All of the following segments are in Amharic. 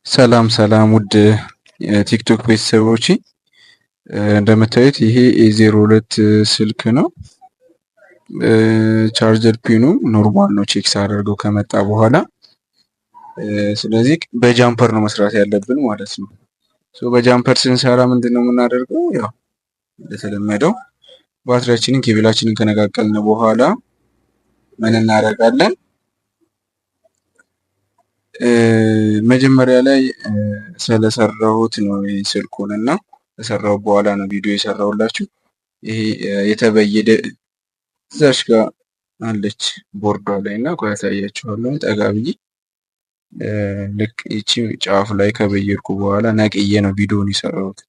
ሰላም ሰላም ውድ የቲክቶክ ቤተሰቦች እንደምታዩት ይሄ A02 ስልክ ነው። ቻርጀር ፒኑ ኖርማል ነው ቼክ ሳደርገው ከመጣ በኋላ። ስለዚህ በጃምፐር ነው መስራት ያለብን ማለት ነው። በጃምፐር ስንሰራ ምንድነው የምናደርገው? ያው እንደተለመደው ባትሪያችንን ኬብላችንን ከነቃቀልን በኋላ ምን እናደርጋለን? መጀመሪያ ላይ ስለሰራሁት ነው ስልኩን እና ከሰራው በኋላ ነው ቪዲዮ የሰራሁላችሁ። ይሄ የተበየደ እዛች ጋር አለች ቦርዷ ላይ እና ቆይ አሳያችኋለሁ ጠጋ ብዬ። ልክ ይቺ ጫፍ ላይ ከበየድኩ በኋላ ነቅዬ ነው ቪዲዮን የሰራሁት።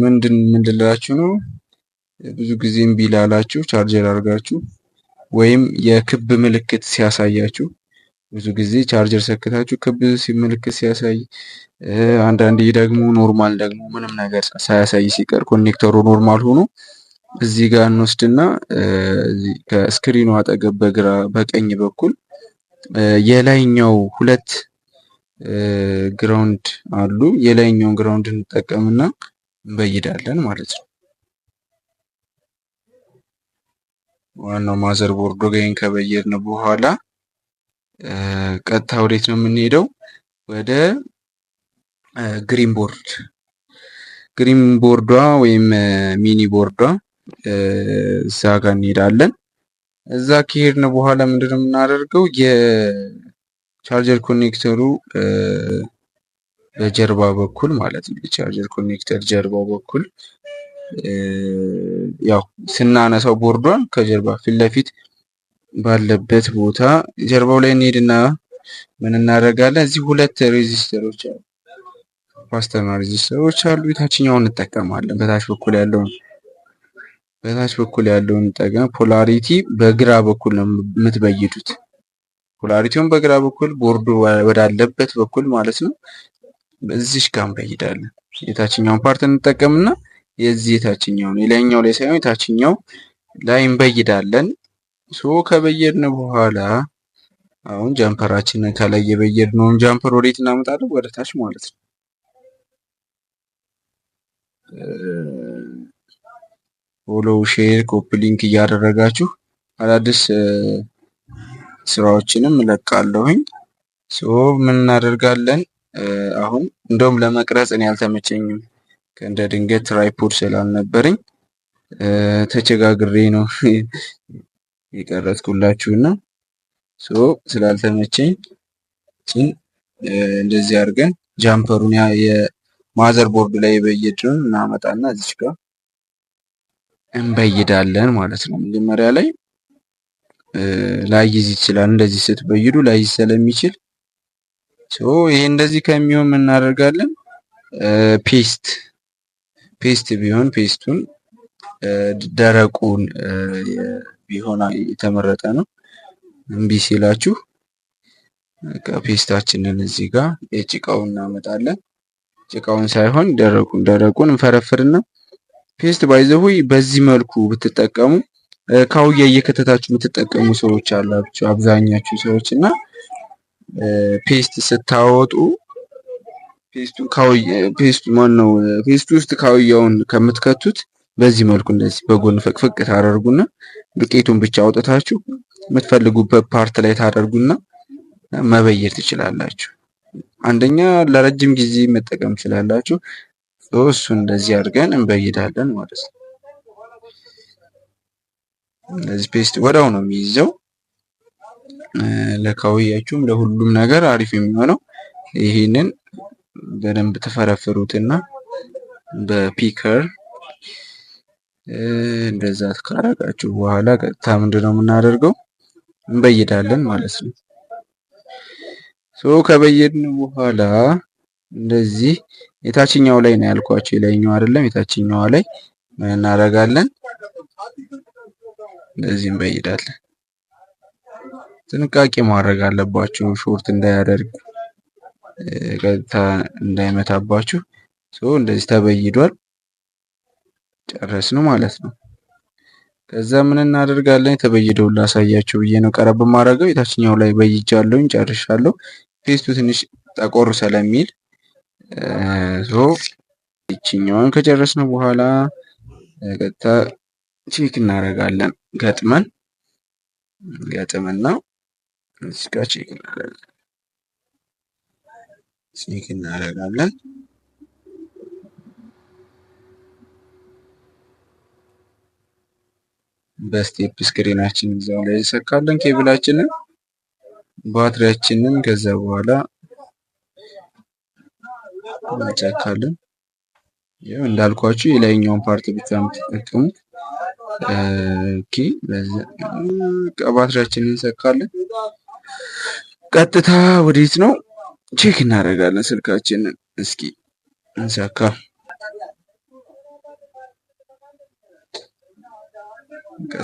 ምንድን ልላችሁ ነው፣ ብዙ ጊዜ እምቢ ላላችሁ ቻርጀር አድርጋችሁ ወይም የክብ ምልክት ሲያሳያችሁ፣ ብዙ ጊዜ ቻርጀር ሰክታችሁ ክብ ምልክት ሲያሳይ፣ አንዳንዴ ደግሞ ኖርማል ደግሞ ምንም ነገር ሳያሳይ ሲቀር ኮኔክተሩ ኖርማል ሆኖ እዚህ ጋር እንወስድና ከስክሪኑ አጠገብ በቀኝ በኩል የላይኛው ሁለት ግራውንድ አሉ። የላይኛውን ግራውንድ እንጠቀምና እንበይዳለን ማለት ነው። ዋናው ማዘር ቦርዱ ጋር ከበየድን በኋላ ቀጥታ ወዴት ነው የምንሄደው? ወደ ግሪን ቦርዷ ወይም ሚኒ ቦርዷ እዛ ጋር እንሄዳለን። እዛ ከሄድን በኋላ ምንድነው የምናደርገው? የቻርጀር ኮኔክተሩ በጀርባ በኩል ማለት ነው። የቻርጀር ኮኔክተር ጀርባ በኩል ያው ስናነሳው ቦርዷን ከጀርባ ፊት ለፊት ባለበት ቦታ ጀርባው ላይ እንሄድና ምን እናደርጋለን? እዚህ ሁለት ሬዚስተሮች አሉ፣ ካፓሲተር ሬዚስተሮች አሉ። የታችኛውን እንጠቀማለን። በታች በኩል ያለውን እንጠቀም። ፖላሪቲ በግራ በኩል ነው የምትበይዱት። ፖላሪቲውን በግራ በኩል ቦርዱ ወዳለበት በኩል ማለት ነው። እዚሽ ጋር እንበይዳለን። የታችኛውን ፓርት እንጠቀምና የዚህ የታችኛውን የላይኛው ላይ ሳይሆን የታችኛው ላይ እንበይዳለን። ከበየድን በኋላ አሁን ጃምፐራችንን ከላይ የበየድነውን ጃምፐር ወዴት እናመጣለን? ወደ ታች ማለት ነው። ፎሎ፣ ሼር፣ ኮፒ ሊንክ እያደረጋችሁ አዳዲስ ስራዎችንም እለቃለሁኝ። ምን እናደርጋለን? አሁን እንደውም ለመቅረጽ እኔ አልተመቸኝም፣ እንደ ድንገት ትራይፖድ ስላልነበረኝ ተቸጋግሬ ነው የቀረጽኩላችሁና ስላልተመቸኝ እንደዚህ አድርገን ጃምፐሩን የማዘር ቦርድ ላይ የበየድነውን እናመጣና እዚች ጋር እንበይዳለን ማለት ነው። መጀመሪያ ላይ ላይዝ ይችላል፣ እንደዚህ ስትበይዱ ላይዝ ስለሚችል ይሄ እንደዚህ ከሚሆን ምን እናደርጋለን? ፔስት ቢሆን ፔስቱን ደረቁን ቢሆን የተመረጠ ነው። እምቢ ሲላችሁ ፔስታችንን እዚህ ጋር የጭቃውን እናመጣለን። ጭቃውን ሳይሆን ደረቁን እንፈረፍርና ፔስት ባይዘሁይ በዚህ መልኩ ብትጠቀሙ ካውያ እየከተታችሁ የምትጠቀሙ ሰዎች አላችሁ አብዛኛችሁ ሰዎች እና ፔስት ስታወጡ ፔስቱ ውስጥ ካውያውን ከምትከቱት በዚህ መልኩ እንደዚህ በጎን ፍቅፍቅ ታደርጉና ዱቄቱን ብቻ አውጥታችሁ የምትፈልጉበት ፓርት ላይ ታደርጉና መበየድ ትችላላችሁ። አንደኛ ለረጅም ጊዜ መጠቀም ትችላላችሁ። እሱን እንደዚህ አድርገን እንበይዳለን ማለት ነው። እንደዚህ ፔስት ወዲያው ነው የሚይዘው። ለካውያችሁም ለሁሉም ነገር አሪፍ የሚሆነው ይሄንን በደንብ ተፈረፍሩትና በፒከር እንደዛ ካረጋችሁ በኋላ ቀጥታ ምንድነው የምናደርገው? እንበይዳለን ማለት ነው። ከበየድን በኋላ እንደዚህ የታችኛው ላይ ነው ያልኳችሁ፣ የላይኛው አይደለም። የታችኛዋ ላይ ምን እናደርጋለን? እንደዚህ እንበይዳለን። ጥንቃቄ ማድረግ አለባችሁ ሾርት እንዳያደርግ፣ ቀጥታ እንዳይመታባችሁ። እንደዚህ ተበይዷል፣ ጨረስን ማለት ነው። ከዛ ምን እናደርጋለን? የተበየደውን ላሳያችሁ ብዬ ነው ቀረብ ማድረገው። የታችኛው ላይ በይጃለሁኝ፣ ጨርሻለሁ። ፔስቱ ትንሽ ጠቆር ስለሚል ይችኛዋን ከጨረስነው በኋላ ቀጥታ ቼክ እናደርጋለን። ገጥምና እዚህ ጋር ቼክ እናደርጋለን። በስቴፕ ስክሪናችን እዛው ላይ እንሰካለን ኬብላችንን፣ ባትሪያችንን ከዛ በኋላ እንጨካለን። ያው እንዳልኳችሁ የላይኛውን ፓርት ብቻ የምትጠቀሙት። ኦኬ ባትሪያችንን እንሰካለን። ቀጥታ ወዴት ነው ቼክ እናደርጋለን ስልካችንን። እስኪ እንሰካ።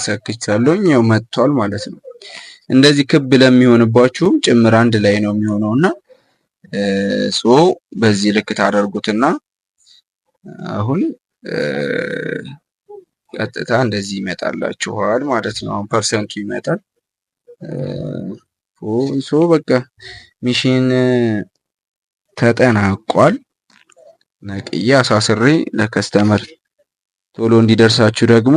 ሰክቻለሁ። ያው መጥቷል ማለት ነው። እንደዚህ ክብ ለሚሆንባችሁም ጭምር አንድ ላይ ነው የሚሆነውና በዚህ ልክ ታደርጉትና አሁን ቀጥታ እንደዚህ ይመጣላችኋል ማለት ነው። አሁን ፐርሰንቱ ይመጣል። በቃ ሚሽን ተጠናቋል። ነቅዬ አሳስሬ ለከስተመር ቶሎ እንዲደርሳችሁ ደግሞ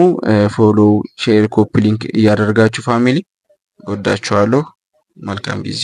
ፎሎ፣ ሼር፣ ኮፒ ሊንክ እያደረጋችሁ ፋሚሊ ወዳችኋለሁ። መልካም ጊዜ